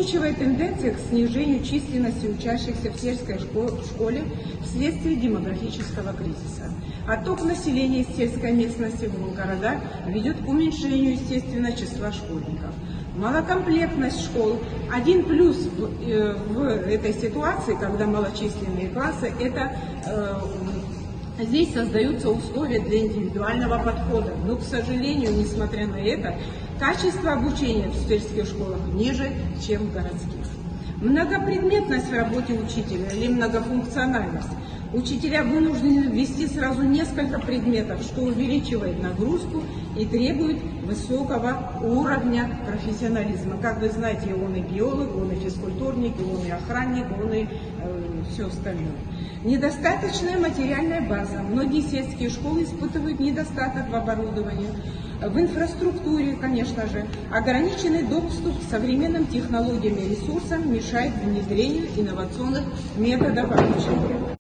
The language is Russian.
Устойчивая тенденция к снижению численности учащихся в сельской школе вследствие демографического кризиса. Отток населения из сельской местности в города ведет к уменьшению, естественно, числа школьников. Малокомплектность школ. Один плюс в этой ситуации, когда малочисленные классы, это здесь создаются условия для индивидуального подхода. Но, к сожалению, несмотря на это, качество обучения в сельских школах ниже, чем в городских. Многопредметность в работе учителя или многофункциональность. Учителя вынуждены ввести сразу несколько предметов, что увеличивает нагрузку и требует высокого уровня профессионализма. Как вы знаете, он и биолог, он и физкультурник, он и охранник, он и все остальное. Недостаточная материальная база. Многие сельские школы испытывают недостаток в оборудовании, в инфраструктуре, конечно же. Ограниченный доступ к современным технологиям и ресурсам мешает внедрению инновационных методов обучения.